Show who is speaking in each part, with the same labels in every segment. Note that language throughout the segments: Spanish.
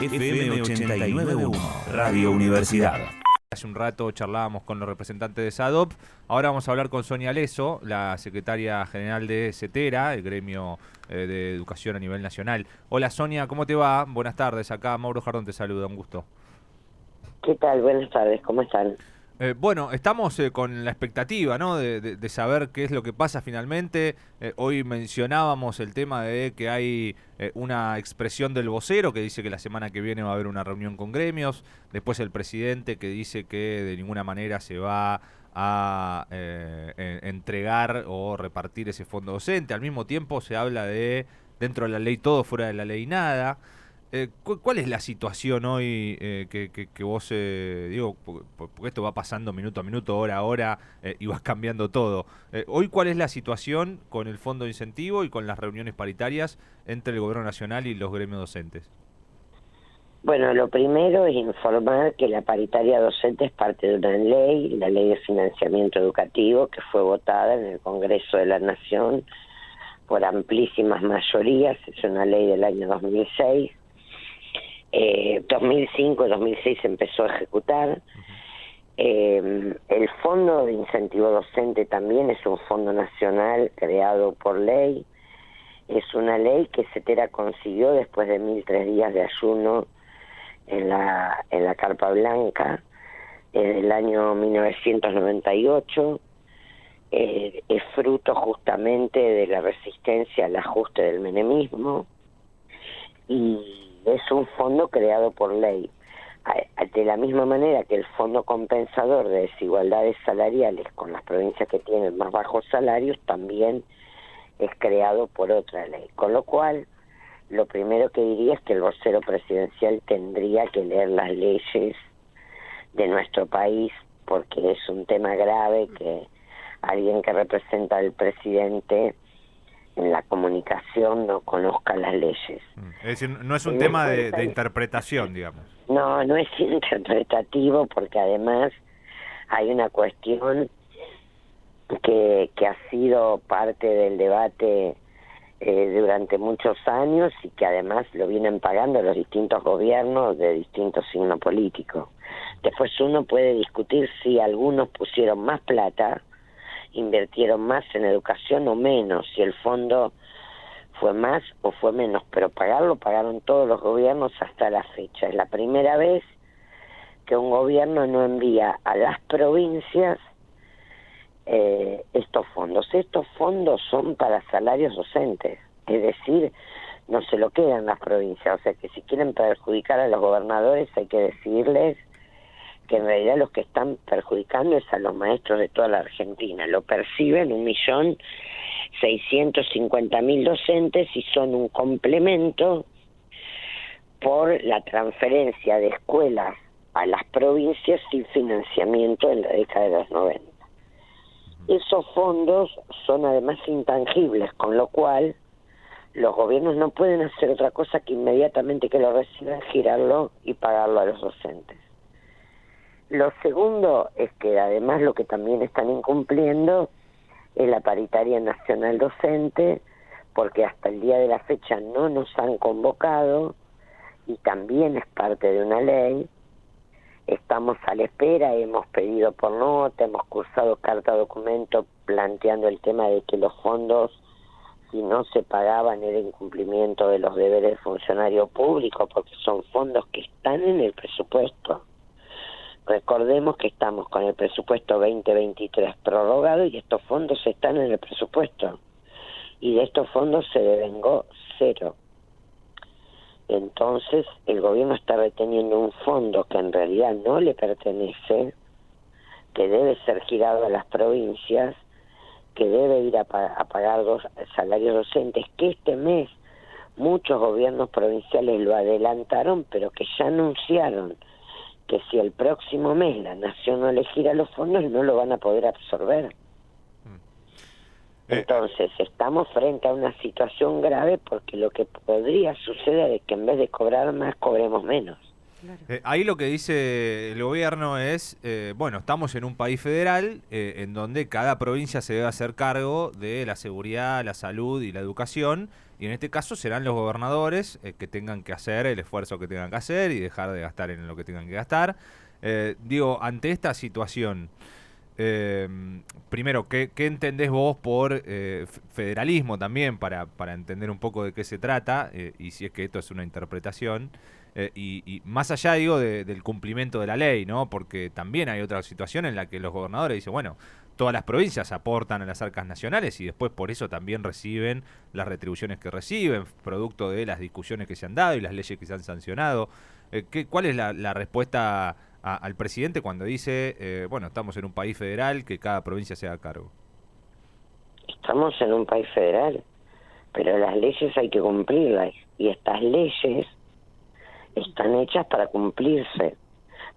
Speaker 1: FM 89.1, Radio Universidad.
Speaker 2: Hace un rato charlábamos con los representantes de SADOP, ahora vamos a hablar con Sonia Leso, la secretaria general de CETERA, el gremio de educación a nivel nacional. Hola Sonia, ¿cómo te va? Buenas tardes, acá Mauro Jardón te saluda, un gusto.
Speaker 3: ¿Qué tal? Buenas tardes, ¿cómo están?
Speaker 2: Bueno, estamos con la expectativa, ¿no? de saber qué es lo que pasa finalmente. Hoy mencionábamos el tema de que hay una expresión del vocero que dice que la semana que viene va a haber una reunión con gremios. Después el presidente que dice que de ninguna manera se va a entregar o repartir ese fondo docente. Al mismo tiempo se habla de dentro de la ley todo, fuera de la ley nada. ¿Cuál es la situación hoy que vos, digo, porque esto va pasando minuto a minuto, hora a hora, y vas cambiando todo? Hoy, ¿cuál es la situación con el fondo de incentivo y con las reuniones paritarias entre el Gobierno Nacional y los gremios docentes?
Speaker 3: Bueno, lo primero es informar que la paritaria docente es parte de una ley, la Ley de Financiamiento Educativo, que fue votada en el Congreso de la Nación por amplísimas mayorías. Es una ley del año 2006. 2005 y 2006 se empezó a ejecutar. El Fondo de Incentivo Docente también es un fondo nacional creado por ley. Es una ley que CETERA consiguió después de 1003 días de ayuno en la Carpa Blanca del año 1998. Es fruto justamente de la resistencia al ajuste del menemismo y es un fondo creado por ley. De la misma manera que el Fondo Compensador de Desigualdades Salariales con las provincias que tienen más bajos salarios también es creado por otra ley. Con lo cual, lo primero que diría es que el vocero presidencial tendría que leer las leyes de nuestro país, porque es un tema grave que alguien que representa al presidente en la comunicación no conozca las leyes.
Speaker 2: Es decir, no es un tema de interpretación, digamos.
Speaker 3: No es interpretativo, porque además hay una cuestión que ha sido parte del debate durante muchos años y que además lo vienen pagando los distintos gobiernos de distintos signos políticos. Después uno puede discutir si algunos pusieron más plata, invirtieron más en educación o menos, si el fondo fue más o fue menos, pero pagaron todos los gobiernos hasta la fecha. Es la primera vez que un gobierno no envía a las provincias estos fondos. Estos fondos son para salarios docentes, es decir, no se lo quedan las provincias, o sea que si quieren perjudicar a los gobernadores hay que decirles que en realidad los que están perjudicando es a los maestros de toda la Argentina. Lo perciben 1.650.000 docentes y son un complemento por la transferencia de escuelas a las provincias sin financiamiento en la década de los 90. Esos fondos son además intangibles, con lo cual los gobiernos no pueden hacer otra cosa que inmediatamente que lo reciban girarlo y pagarlo a los docentes. Lo segundo es que además lo que también están incumpliendo es la paritaria nacional docente, porque hasta el día de la fecha no nos han convocado y también es parte de una ley. Estamos a la espera, hemos pedido por nota, hemos cursado carta documento planteando el tema de que los fondos, si no se pagaban, era incumplimiento de los deberes del funcionario público, porque son fondos que están en el presupuesto. Recordemos que estamos con el presupuesto 2023 prorrogado y estos fondos están en el presupuesto. Y de estos fondos se devengó cero. Entonces, el gobierno está reteniendo un fondo que en realidad no le pertenece, que debe ser girado a las provincias, que debe ir a pagar salarios docentes, que este mes muchos gobiernos provinciales lo adelantaron, pero que ya anunciaron que si el próximo mes la Nación no le gira los fondos, no lo van a poder absorber. Entonces, estamos frente a una situación grave porque lo que podría suceder es que en vez de cobrar más, cobremos menos.
Speaker 4: Claro.
Speaker 2: Ahí lo que dice el gobierno es, bueno, estamos en un país federal en donde cada provincia se debe hacer cargo de la seguridad, la salud y la educación, y en este caso serán los gobernadores que tengan que hacer el esfuerzo que tengan que hacer y dejar de gastar en lo que tengan que gastar. Digo, ante esta situación, primero, ¿qué entendés vos por federalismo también, para entender un poco de qué se trata, y si es que esto es una interpretación? Y más allá, digo, del cumplimiento de la ley, ¿no? Porque también hay otra situación en la que los gobernadores dicen, bueno, todas las provincias aportan a las arcas nacionales y después por eso también reciben las retribuciones que reciben, producto de las discusiones que se han dado y las leyes que se han sancionado. ¿Cuál es la respuesta al presidente cuando dice, bueno, estamos en un país federal, que cada provincia se haga cargo?
Speaker 3: Estamos en un país federal, pero las leyes hay que cumplirlas, y estas leyes están hechas para cumplirse.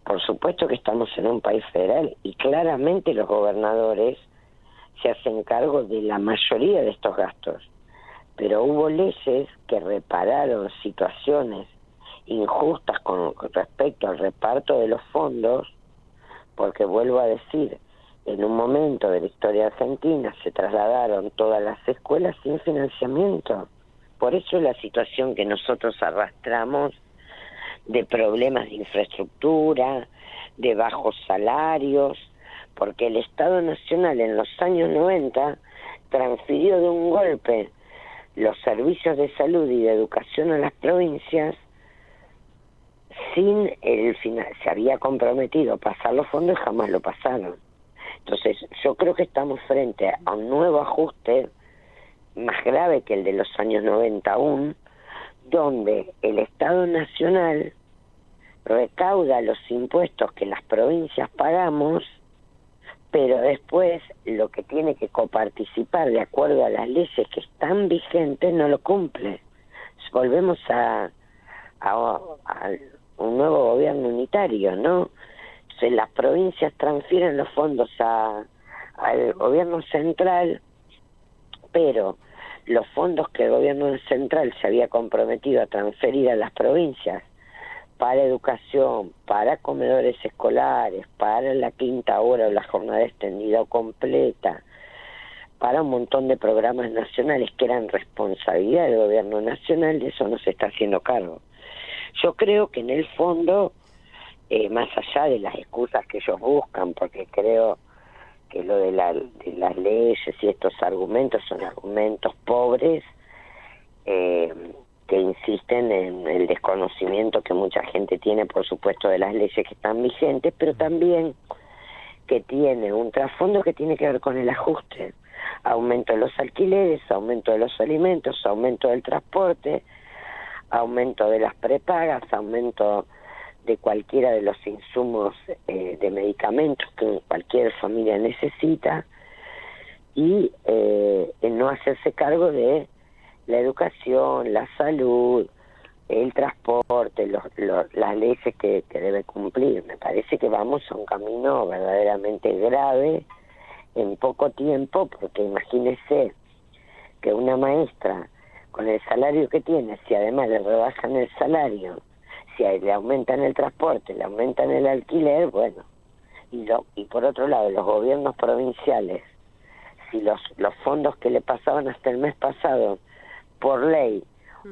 Speaker 3: Por supuesto que estamos en un país federal y claramente los gobernadores se hacen cargo de la mayoría de estos gastos, pero hubo leyes que repararon situaciones injustas con respecto al reparto de los fondos, porque vuelvo a decir, en un momento de la historia argentina se trasladaron todas las escuelas sin financiamiento. Por eso es la situación que nosotros arrastramos de problemas de infraestructura, de bajos salarios, porque el Estado Nacional en los años 90 transfirió de un golpe los servicios de salud y de educación a las provincias sin el final. Se había comprometido a pasar los fondos y jamás lo pasaron. Entonces yo creo que estamos frente a un nuevo ajuste más grave que el de los años 90 aún, donde el Estado Nacional recauda los impuestos que las provincias pagamos, pero después lo que tiene que coparticipar de acuerdo a las leyes que están vigentes no lo cumple. Volvemos a un nuevo gobierno unitario, ¿no? Entonces las provincias transfieren los fondos al gobierno central, pero los fondos que el gobierno central se había comprometido a transferir a las provincias para educación, para comedores escolares, para la quinta hora o la jornada extendida o completa, para un montón de programas nacionales que eran responsabilidad del gobierno nacional, de eso no se está haciendo cargo. Yo creo que en el fondo, más allá de las excusas que ellos buscan, porque creo que lo de las leyes y estos argumentos son argumentos pobres, que insisten en el desconocimiento que mucha gente tiene, por supuesto, de las leyes que están vigentes, pero también que tiene un trasfondo que tiene que ver con el ajuste. Aumento de los alquileres, aumento de los alimentos, aumento del transporte, aumento de las prepagas, aumento de cualquiera de los insumos de medicamentos que cualquier familia necesita, y el no hacerse cargo de la educación, la salud, el transporte, las leyes que debe cumplir. Me parece que vamos a un camino verdaderamente grave en poco tiempo, porque imagínese que una maestra con el salario que tiene, si además le rebajan el salario, si le aumentan el transporte, le aumentan el alquiler, bueno, y por otro lado los gobiernos provinciales, si los fondos que le pasaban hasta el mes pasado por ley,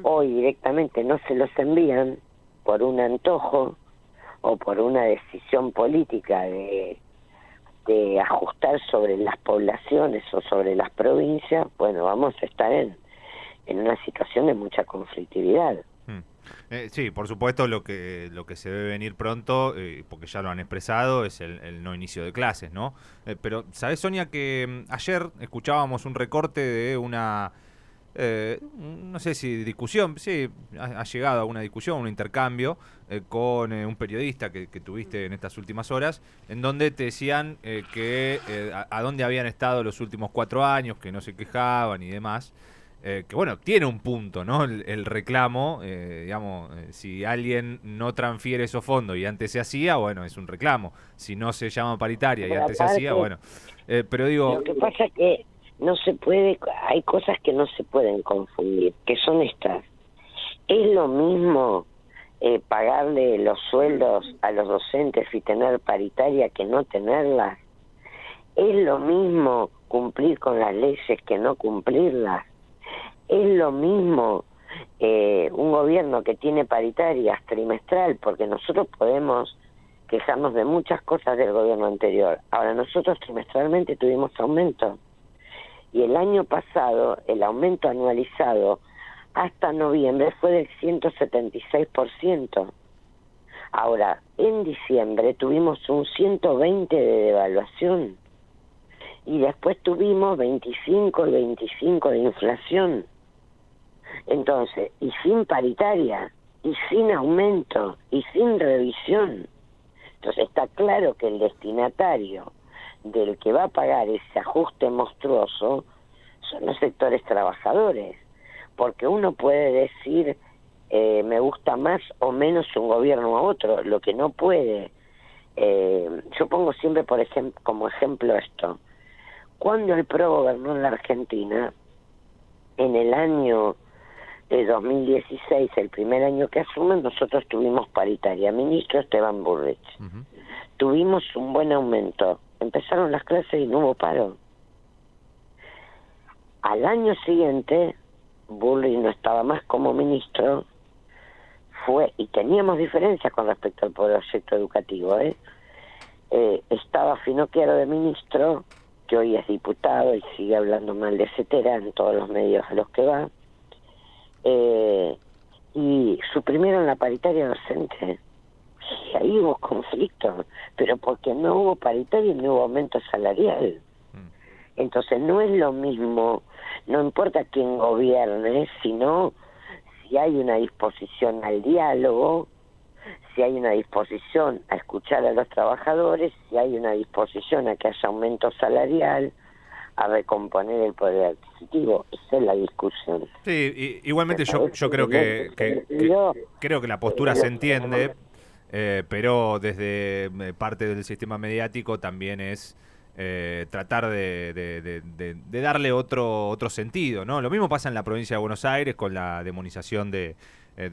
Speaker 3: hoy directamente no se los envían por un antojo o por una decisión política de ajustar sobre las poblaciones o sobre las provincias, bueno, vamos a estar en una situación de mucha conflictividad.
Speaker 2: Sí, por supuesto, lo que se debe venir pronto, porque ya lo han expresado, es el no inicio de clases, ¿no? Pero, ¿sabés, Sonia, que ayer escuchábamos un recorte de una, no sé si discusión, sí, ha llegado a una discusión, un intercambio con un periodista que tuviste en estas últimas horas, en donde te decían que a dónde habían estado los últimos 4 años, que no se quejaban y demás. Que bueno, tiene un punto, ¿no? El reclamo, digamos, si alguien no transfiere esos fondos y antes se hacía, bueno, es un reclamo. Si no se llama paritaria y antes se hacía, bueno. Pero digo...
Speaker 3: Lo que pasa es que no se puede, hay cosas que no se pueden confundir, que son estas. Es lo mismo pagarle los sueldos a los docentes y tener paritaria que no tenerlas? ¿Es lo mismo cumplir con las leyes que no cumplirlas? ¿Es lo mismo un gobierno que tiene paritarias trimestral? Porque nosotros podemos quejarnos de muchas cosas del gobierno anterior. Ahora, nosotros trimestralmente tuvimos aumento. Y el año pasado, el aumento anualizado hasta noviembre fue del 176%. Ahora, en diciembre tuvimos un 120 de devaluación. Y después tuvimos 25 y 25 de inflación. Entonces, y sin paritaria, y sin aumento, y sin revisión. Entonces está claro que el destinatario del que va a pagar ese ajuste monstruoso son los sectores trabajadores. Porque uno puede decir, me gusta más o menos un gobierno a otro, lo que no puede. Yo pongo siempre como ejemplo esto. Cuando el PRO gobernó en la Argentina, en el año de 2016, el primer año que asumen, nosotros tuvimos paritaria, ministro Esteban Bullrich.
Speaker 2: Uh-huh.
Speaker 3: Tuvimos un buen aumento. Empezaron las clases y no hubo paro. Al año siguiente, Bullrich no estaba más como ministro, y teníamos diferencias con respecto al proyecto educativo. Estaba Finocchiaro de ministro, que hoy es diputado y sigue hablando mal de Cetera en todos los medios a los que va, y suprimieron la paritaria docente. Y ahí hubo conflicto, pero porque no hubo paritaria y no hubo aumento salarial. Entonces no es lo mismo, no importa quién gobierne, sino si hay una disposición al diálogo, si hay una disposición a escuchar a los trabajadores, si hay una disposición a que haya aumento salarial, a recomponer el poder adquisitivo. Esa es la discusión.
Speaker 2: Sí, igualmente yo creo creo que la postura se entiende, pero desde parte del sistema mediático también es tratar de darle otro sentido, ¿no? Lo mismo pasa en la provincia de Buenos Aires con la demonización de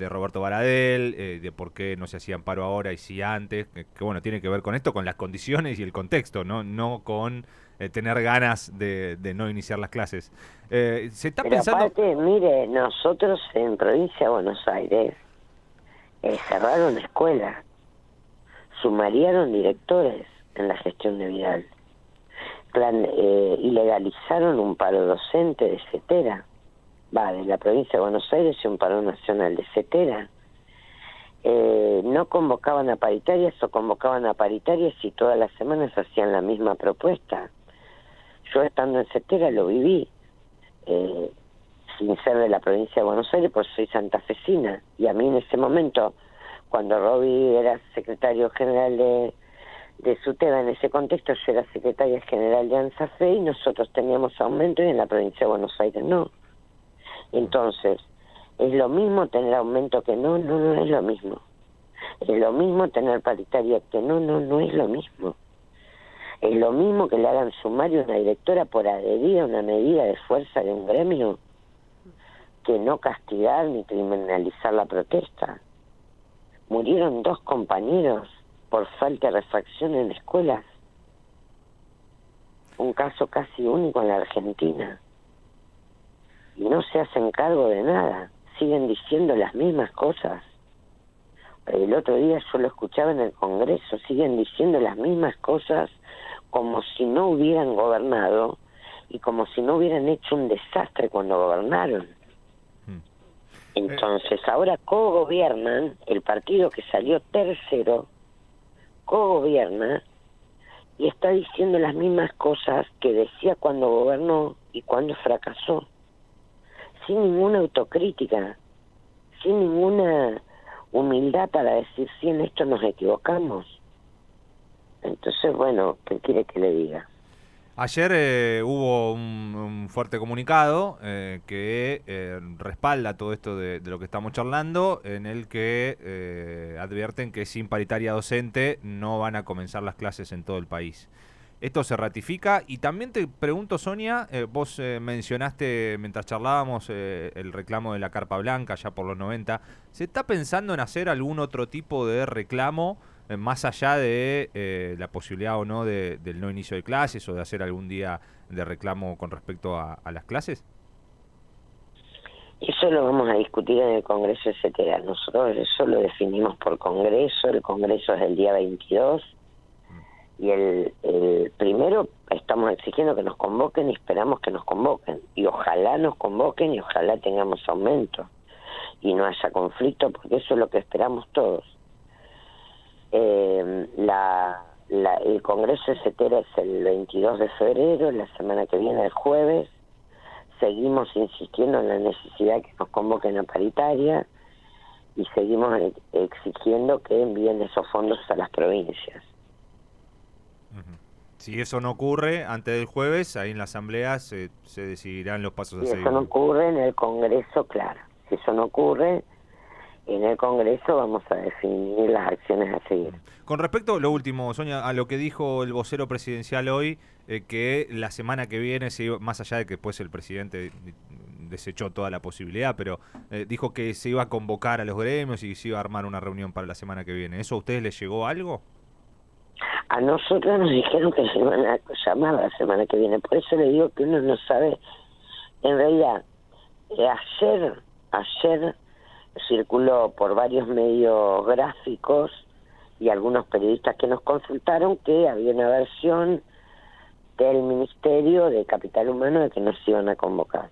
Speaker 2: Roberto Baradel, de por qué no se hacían paro ahora y sí antes, que bueno, tiene que ver con esto, con las condiciones y el contexto, no con tener ganas de no iniciar las clases. Se está
Speaker 3: Pero
Speaker 2: pensando...
Speaker 3: aparte, mire, nosotros en provincia de Buenos Aires cerraron escuelas, sumariaron directores en la gestión de Vidal, ilegalizaron un paro docente de Cetera, de la provincia de Buenos Aires, y un paro nacional de Cetera. No convocaban a paritarias o convocaban a paritarias y todas las semanas hacían la misma propuesta. Yo estando en Cetera lo viví, sin ser de la provincia de Buenos Aires, pues soy santafesina, y a mí en ese momento, cuando Roby era secretario general de SUTEBA, en ese contexto yo era secretaria general de ANSAFE y nosotros teníamos aumento y en la provincia de Buenos Aires no. Entonces, ¿es lo mismo tener aumento que no? No es lo mismo. ¿Es lo mismo tener paritaria que no es lo mismo? ¿Es lo mismo que le hagan sumario a una directora por adherir a una medida de fuerza de un gremio que no castigar ni criminalizar la protesta? Murieron 2 compañeros por falta de refracción en escuelas. Un caso casi único en la Argentina. Y no se hacen cargo de nada. Siguen diciendo las mismas cosas. El otro día yo lo escuchaba en el Congreso. Siguen diciendo las mismas cosas como si no hubieran gobernado y como si no hubieran hecho un desastre cuando gobernaron. Entonces ahora cogobiernan, el partido que salió tercero cogobierna y está diciendo las mismas cosas que decía cuando gobernó y cuando fracasó, sin ninguna autocrítica, sin ninguna humildad para decir si en esto nos equivocamos. Entonces, bueno, ¿qué quiere que le diga?
Speaker 2: Ayer hubo un fuerte comunicado que respalda todo esto de lo que estamos charlando, en el que advierten que sin paritaria docente no van a comenzar las clases en todo el país. esto se ratifica. Y también te pregunto, Sonia, vos mencionaste mientras charlábamos el reclamo de la carpa blanca ya por los 90. ¿Se está pensando en hacer algún otro tipo de reclamo más allá de la posibilidad o no del no inicio de clases o de hacer algún día de reclamo con respecto a las clases?
Speaker 3: Eso lo vamos a discutir en el Congreso, etcétera. Nosotros eso lo definimos por Congreso. El Congreso es el día 22 y el primero estamos exigiendo que nos convoquen y esperamos que nos convoquen. Y ojalá nos convoquen y ojalá tengamos aumento y no haya conflicto, porque eso es lo que esperamos todos. El Congreso, etcétera, es el 22 de febrero, la semana que viene, el jueves. Seguimos insistiendo en la necesidad de que nos convoquen a paritaria y seguimos exigiendo que envíen esos fondos a las provincias.
Speaker 2: Si eso no ocurre antes del jueves, ahí en la asamblea se decidirán los pasos a seguir.
Speaker 3: Si eso no ocurre en el Congreso, claro. Si eso no ocurre en el Congreso, vamos a definir las acciones a seguir.
Speaker 2: Con respecto, lo último, Sonia, a lo que dijo el vocero presidencial hoy, que la semana que viene, más allá de que después el presidente desechó toda la posibilidad, pero dijo que se iba a convocar a los gremios y se iba a armar una reunión para la semana que viene. ¿Eso a ustedes les llegó algo?
Speaker 3: A nosotros nos dijeron que se iban a llamar la semana que viene. Por eso le digo que uno no sabe. En realidad, ayer circuló por varios medios gráficos y algunos periodistas que nos consultaron que había una versión del Ministerio de Capital Humano de que nos iban a convocar.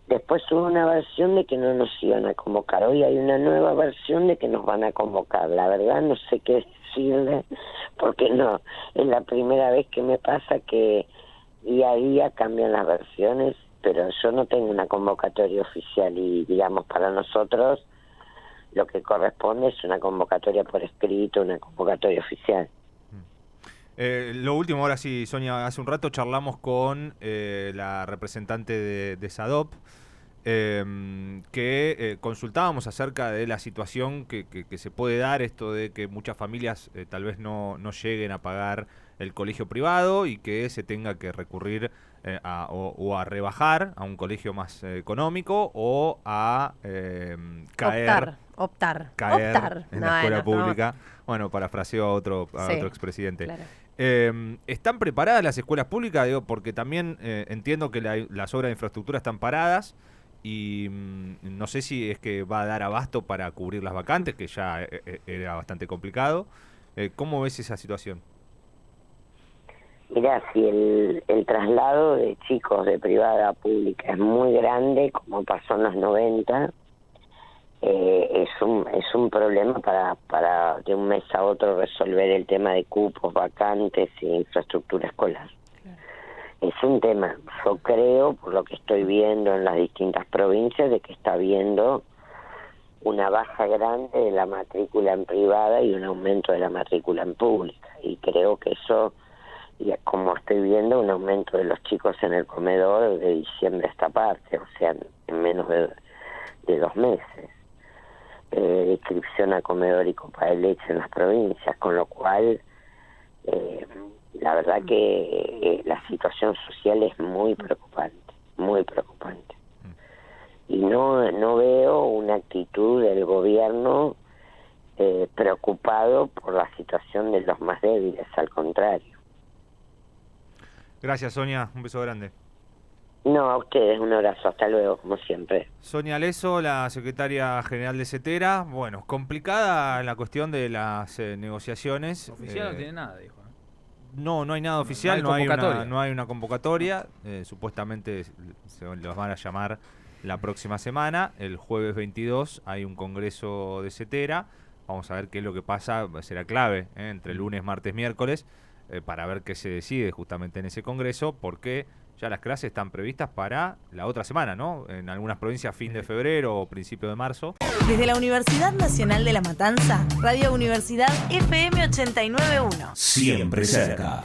Speaker 3: Después hubo una versión de que no nos iban a convocar. Hoy hay una nueva versión de que nos van a convocar. La verdad no sé qué decirle, porque no, es la primera vez que me pasa que día a día cambian las versiones, pero yo no tengo una convocatoria oficial y, digamos, para nosotros lo que corresponde es una convocatoria por escrito, una convocatoria oficial.
Speaker 2: Lo último, ahora sí, Sonia, hace un rato charlamos con la representante de SADOP, que consultábamos acerca de la situación que se puede dar, esto de que muchas familias tal vez no lleguen a pagar el colegio privado y que se tenga que recurrir a rebajar a un colegio más económico o a
Speaker 4: Optar
Speaker 2: en la escuela pública. Bueno, parafraseo a otro expresidente.
Speaker 4: Claro.
Speaker 2: ¿Están preparadas las escuelas públicas? Digo, porque también entiendo que las obras de infraestructura están paradas y no sé si es que va a dar abasto para cubrir las vacantes, que ya era bastante complicado. ¿Cómo ves esa situación?
Speaker 3: Mirá, si el traslado de chicos de privada a pública es muy grande, como pasó en los 90, es un problema para de un mes a otro resolver el tema de cupos, vacantes e infraestructura escolar. Claro. Es un tema, yo creo, por lo que estoy viendo en las distintas provincias, de que está habiendo una baja grande de la matrícula en privada y un aumento de la matrícula en pública. Y creo que eso, y como estoy viendo, un aumento de los chicos en el comedor de diciembre a esta parte, o sea, en menos de 2 meses. De inscripción a comedor y copa de leche en las provincias, con lo cual la verdad que la situación social es muy preocupante y no veo una actitud del gobierno preocupado por la situación de los más débiles, al contrario.
Speaker 2: Gracias, Sonia, un beso grande.
Speaker 3: No, a ustedes un abrazo, hasta luego, como siempre.
Speaker 2: Sonia Leso, la secretaria general de CETERA. Bueno, complicada la cuestión de las negociaciones.
Speaker 5: Oficial no tiene nada, dijo.
Speaker 2: No hay nada oficial, no hay una convocatoria. Supuestamente se los van a llamar la próxima semana. El jueves 22 hay un congreso de CETERA. Vamos a ver qué es lo que pasa, será clave entre lunes, martes, miércoles, para ver qué se decide justamente en ese congreso, porque ya las clases están previstas para la otra semana, ¿no? En algunas provincias fin de febrero o principio de marzo.
Speaker 6: Desde la Universidad Nacional de La Matanza, Radio Universidad FM 89.1.
Speaker 1: Siempre cerca.